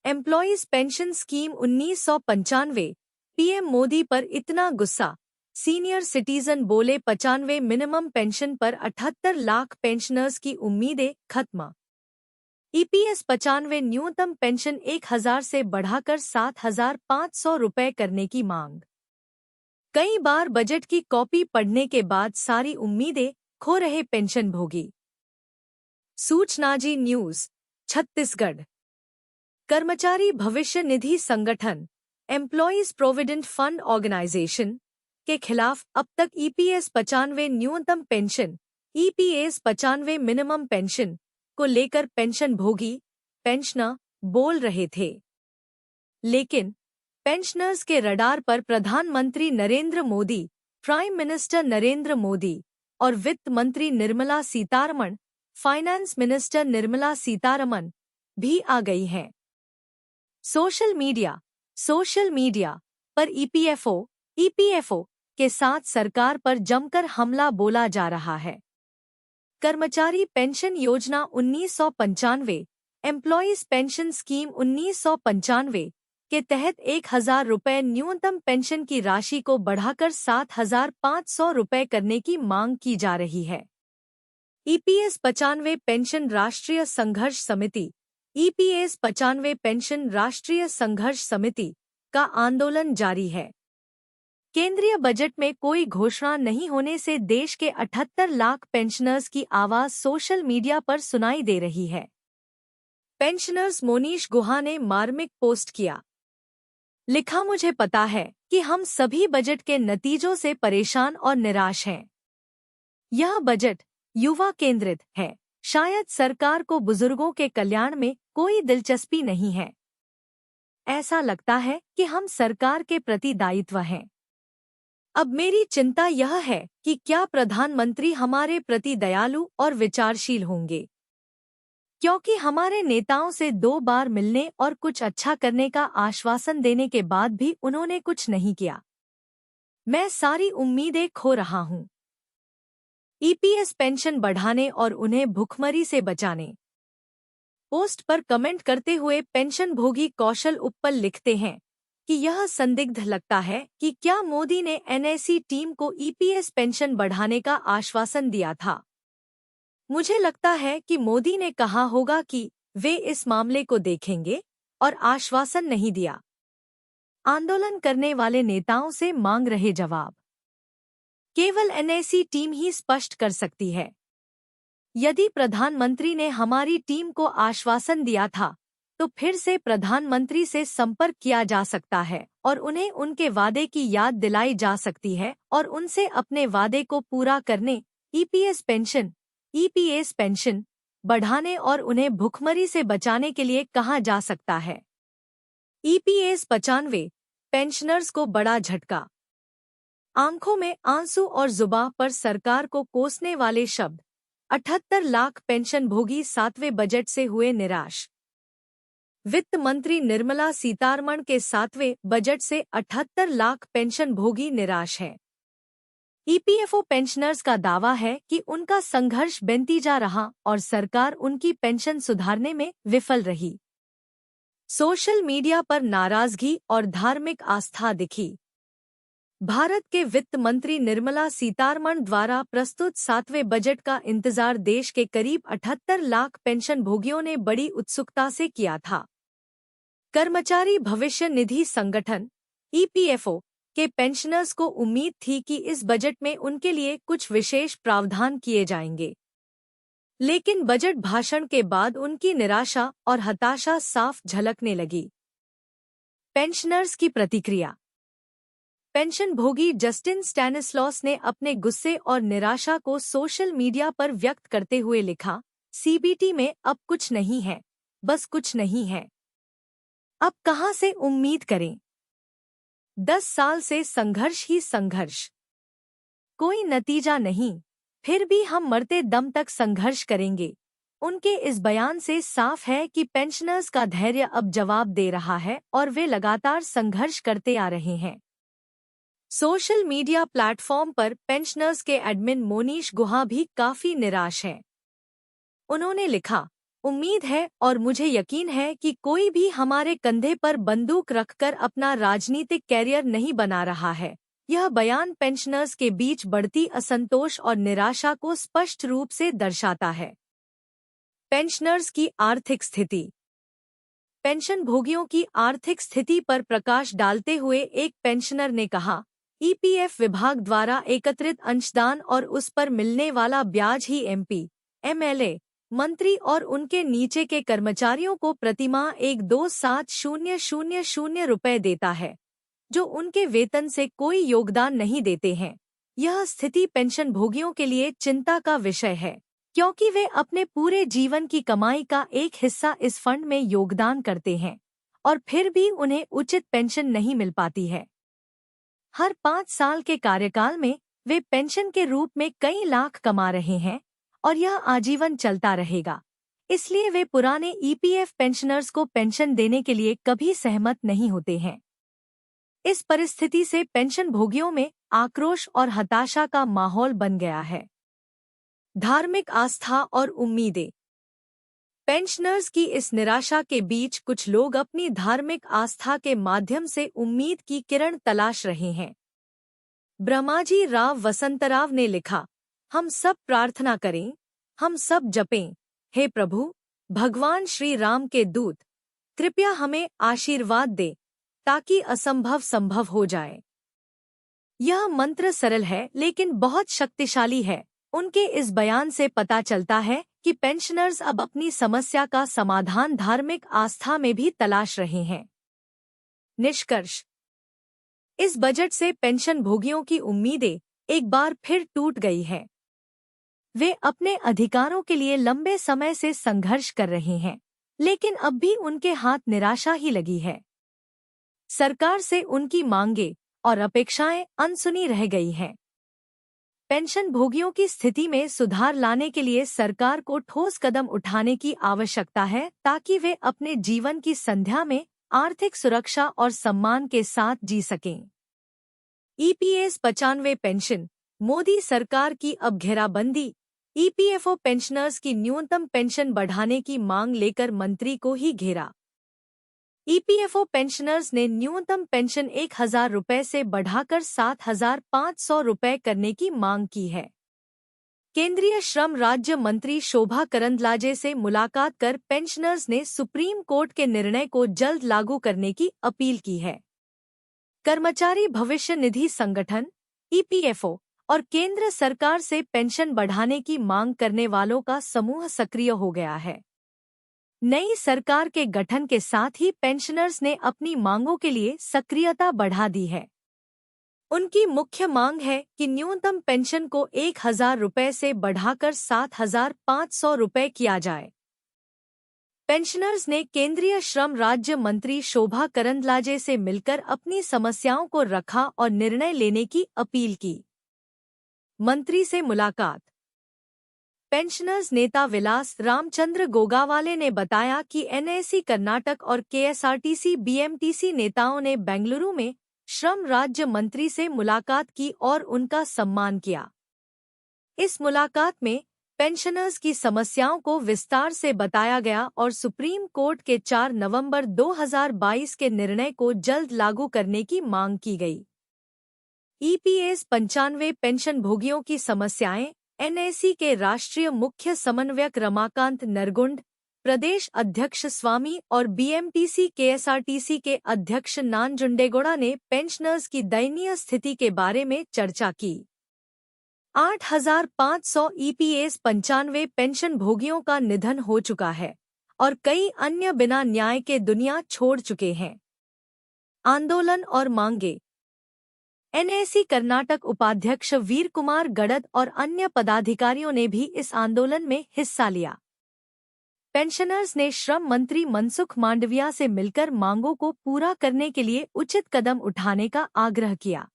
Employees pension scheme 1995, PM Modi पर इतना गुस्सा, सीनियर सिटीजन बोले 95 मिनिमम पेंशन पर 78 लाख पेंशनर्स की उम्मीदें खत्म। ईपीएस 95 न्यूनतम पेंशन 1000 से बढ़ाकर 7500 रुपए करने की मांग। कई बार बजट की कॉपी पढ़ने के बाद सारी उम्मीदें खो रहे पेंशनभोगी। सूचना जी न्यूज, छत्तीसगढ़। कर्मचारी भविष्य निधि संगठन एम्प्लॉयज प्रोविडेंट फंड ऑर्गेनाइजेशन के खिलाफ अब तक ईपीएस 95 न्यूनतम पेंशन, ईपीएस 95 मिनिमम पेंशन को लेकर पेंशनभोगी, पेंशनर बोल रहे थे। लेकिन पेंशनर्स के रडार पर प्रधानमंत्री नरेंद्र मोदी, प्राइम मिनिस्टर नरेंद्र मोदी और वित्त मंत्री निर्मला सीतारमण, फाइनेंस मिनिस्टर निर्मला सीतारमण भी आ गई हैं। सोशल मीडिया पर ईपीएफओ के साथ सरकार पर जमकर हमला बोला जा रहा है। कर्मचारी पेंशन योजना 1995, एम्प्लॉयज पेंशन स्कीम 1995 के तहत 1000 रुपये न्यूनतम पेंशन की राशि को बढ़ाकर 7500 रुपये करने की मांग की जा रही है। ईपीएस 95 पेंशन राष्ट्रीय संघर्ष समिति, ईपीएस 95 पेंशन राष्ट्रीय संघर्ष समिति का आंदोलन जारी है। केंद्रीय बजट में कोई घोषणा नहीं होने से देश के 78 लाख पेंशनर्स की आवाज सोशल मीडिया पर सुनाई दे रही है। पेंशनर्स मोनीश गुहा ने मार्मिक पोस्ट किया। लिखा, मुझे पता है कि हम सभी बजट के नतीजों से परेशान और निराश हैं। यह बजट युवा केंद्रित है। शायद सरकार को बुजुर्गों के कल्याण में कोई दिलचस्पी नहीं है। ऐसा लगता है कि हम सरकार के प्रति दायित्व हैं। अब मेरी चिंता यह है कि क्या प्रधानमंत्री हमारे प्रति दयालु और विचारशील होंगे, क्योंकि हमारे नेताओं से 2 बार मिलने और कुछ अच्छा करने का आश्वासन देने के बाद भी उन्होंने कुछ नहीं किया। मैं सारी उम्मीदें खो रहा हूं। ईपीएस पेंशन बढ़ाने और उन्हें भुखमरी से बचाने। पोस्ट पर कमेंट करते हुए पेंशनभोगी कौशल उप्पल लिखते हैं कि यह संदिग्ध लगता है कि क्या मोदी ने एनएसी टीम को ईपीएस पेंशन बढ़ाने का आश्वासन दिया था। मुझे लगता है कि मोदी ने कहा होगा कि वे इस मामले को देखेंगे और आश्वासन नहीं दिया। आंदोलन करने वाले नेताओं से मांग रहे जवाब केवल एनएसी टीम ही स्पष्ट कर सकती है। यदि प्रधानमंत्री ने हमारी टीम को आश्वासन दिया था तो फिर से प्रधानमंत्री से संपर्क किया जा सकता है और उन्हें उनके वादे की याद दिलाई जा सकती है और उनसे अपने वादे को पूरा करने, ईपीएस पेंशन बढ़ाने और उन्हें भुखमरी से बचाने के लिए कहा जा सकता है। ईपीएस 95 पेंशनर्स को बड़ा झटका। आंखों में आंसू और जुबां पर सरकार को कोसने वाले शब्द। 78 लाख पेंशनभोगी 7वें बजट से हुए निराश। वित्त मंत्री निर्मला सीतारमण के 7वें बजट से 78 लाख पेंशनभोगी निराश हैं। ईपीएफओ पेंशनर्स का दावा है कि उनका संघर्ष बेनतीजा रहा और सरकार उनकी पेंशन सुधारने में विफल रही। सोशल मीडिया पर नाराजगी और धार्मिक आस्था दिखी। भारत के वित्त मंत्री निर्मला सीतारमण द्वारा प्रस्तुत 7वें बजट का इंतजार देश के करीब 78 लाख पेंशनभोगियों ने बड़ी उत्सुकता से किया था। कर्मचारी भविष्य निधि संगठन ईपीएफओ के पेंशनर्स को उम्मीद थी कि इस बजट में उनके लिए कुछ विशेष प्रावधान किए जाएंगे, लेकिन बजट भाषण के बाद उनकी निराशा और हताशा साफ झलकने लगी। पेंशनर्स की प्रतिक्रिया। पेंशनभोगी जस्टिन स्टैनिस्लॉस ने अपने गुस्से और निराशा को सोशल मीडिया पर व्यक्त करते हुए लिखा, सीबीटी में अब कुछ नहीं है, बस कुछ नहीं है। अब कहां से उम्मीद करें? 10 साल से संघर्ष ही संघर्ष, कोई नतीजा नहीं, फिर भी हम मरते दम तक संघर्ष करेंगे। उनके इस बयान से साफ है कि पेंशनर्स का धैर्य अब जवाब दे रहा है और वे लगातार संघर्ष करते आ रहे हैं। सोशल मीडिया प्लेटफॉर्म पर पेंशनर्स के एडमिन मोनीश गुहा भी काफी निराश हैं। उन्होंने लिखा, उम्मीद है और मुझे यकीन है कि कोई भी हमारे कंधे पर बंदूक रखकर अपना राजनीतिक कैरियर नहीं बना रहा है। यह बयान पेंशनर्स के बीच बढ़ती असंतोष और निराशा को स्पष्ट रूप से दर्शाता है। पेंशनर्स की आर्थिक स्थिति। पेंशन भोगियों की आर्थिक स्थिति पर प्रकाश डालते हुए एक पेंशनर ने कहा, ईपीएफ विभाग द्वारा एकत्रित अंशदान और उस पर मिलने वाला ब्याज ही एमपी, एमएलए, मंत्री और उनके नीचे के कर्मचारियों को प्रतिमाह 1,27,000 रुपए देता है, जो उनके वेतन से कोई योगदान नहीं देते हैं। यह स्थिति पेंशन भोगियों के लिए चिंता का विषय है, क्योंकि वे अपने पूरे जीवन की कमाई का एक हिस्सा इस फंड में योगदान करते हैं और फिर भी उन्हें उचित पेंशन नहीं मिल पाती है। हर 5 साल के कार्यकाल में वे पेंशन के रूप में कई लाख कमा रहे हैं और यह आजीवन चलता रहेगा। इसलिए वे पुराने ईपीएफ पेंशनर्स को पेंशन देने के लिए कभी सहमत नहीं होते हैं। इस परिस्थिति से पेंशन भोगियों में आक्रोश और हताशा का माहौल बन गया है। धार्मिक आस्था और उम्मीदें। पेंशनर्स की इस निराशा के बीच कुछ लोग अपनी धार्मिक आस्था के माध्यम से उम्मीद की किरण तलाश रहे हैं। ब्रह्माजी राव वसंतराव ने लिखा, हम सब प्रार्थना करें, हम सब जपें, हे प्रभु, भगवान श्री राम के दूत, कृपया हमें आशीर्वाद दे ताकि असंभव संभव हो जाए। यह मंत्र सरल है लेकिन बहुत शक्तिशाली है। उनके इस बयान से पता चलता है कि पेंशनर्स अब अपनी समस्या का समाधान धार्मिक आस्था में भी तलाश रहे हैं। निष्कर्ष। इस बजट से पेंशन भोगियों की उम्मीदें एक बार फिर टूट गई है। वे अपने अधिकारों के लिए लंबे समय से संघर्ष कर रहे हैं, लेकिन अब भी उनके हाथ निराशा ही लगी है। सरकार से उनकी मांगें और अपेक्षाएं अनसुनी रह गई हैं। पेंशन भोगियों की स्थिति में सुधार लाने के लिए सरकार को ठोस कदम उठाने की आवश्यकता है ताकि वे अपने जीवन की संध्या में आर्थिक सुरक्षा और सम्मान के साथ जी सकें। ईपीएस 95 पेंशन, मोदी सरकार की अब घेराबंदी। ईपीएफओ पेंशनर्स की न्यूनतम पेंशन बढ़ाने की मांग लेकर मंत्री को ही घेरा। ईपीएफओ पेंशनर्स ने न्यूनतम पेंशन 1,000 रुपए से बढ़ाकर 7,500 रुपए करने की मांग की है। केंद्रीय श्रम राज्य मंत्री शोभा करंदलाजे से मुलाकात कर पेंशनर्स ने सुप्रीम कोर्ट के निर्णय को जल्द लागू करने की अपील की है। कर्मचारी भविष्य निधि संगठन, ईपीएफओ और केंद्र सरकार से पेंशन बढ़ाने की मांग करने वालों का समूह सक्रिय हो गया है। नई सरकार के गठन के साथ ही पेंशनर्स ने अपनी मांगों के लिए सक्रियता बढ़ा दी है। उनकी मुख्य मांग है कि न्यूनतम पेंशन को 1,000 रुपए से बढ़ाकर 7,500 रुपए किया जाए। पेंशनर्स ने केंद्रीय श्रम राज्य मंत्री शोभा करंदलाजे से मिलकर अपनी समस्याओं को रखा और निर्णय लेने की अपील की। मंत्री से मुलाकात। पेंशनर्स नेता विलास रामचंद्र गोगावाले ने बताया कि एनएसी कर्नाटक और केएसआरटीसी बीएमटीसी नेताओं ने बेंगलुरु में श्रम राज्य मंत्री से मुलाकात की और उनका सम्मान किया। इस मुलाकात में पेंशनर्स की समस्याओं को विस्तार से बताया गया और सुप्रीम कोर्ट के 4 नवंबर 2022 के निर्णय को जल्द लागू करने की मांग की गई। ईपीएस 95 पेंशन भोगियों की समस्याएं। एनएसी के राष्ट्रीय मुख्य समन्वयक रमाकांत नरगुंड, प्रदेश अध्यक्ष स्वामी और बीएमटीसी केएसआरटीसी के अध्यक्ष नानजुंडेगौड़ा ने पेंशनर्स की दयनीय स्थिति के बारे में चर्चा की। 8,500 ईपीएस 95 पेंशन भोगियों का निधन हो चुका है और कई अन्य बिना न्याय के दुनिया छोड़ चुके हैं। आंदोलन और मांगे। एनएसी कर्नाटक उपाध्यक्ष वीर कुमार गड़द और अन्य पदाधिकारियों ने भी इस आंदोलन में हिस्सा लिया। पेंशनर्स ने श्रम मंत्री मनसुख मांडविया से मिलकर मांगों को पूरा करने के लिए उचित कदम उठाने का आग्रह किया।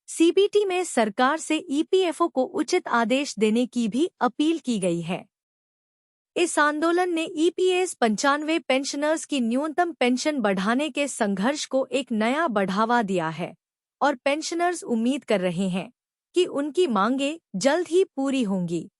सीबीटी में सरकार से ईपीएफओ को उचित आदेश देने की भी अपील की गई है। इस आंदोलन ने ईपीएस 95 पेंशनर्स की न्यूनतम पेंशन बढ़ाने के संघर्ष को एक नया बढ़ावा दिया है और पेंशनर्स उम्मीद कर रहे हैं कि उनकी मांगें जल्द ही पूरी होंगी।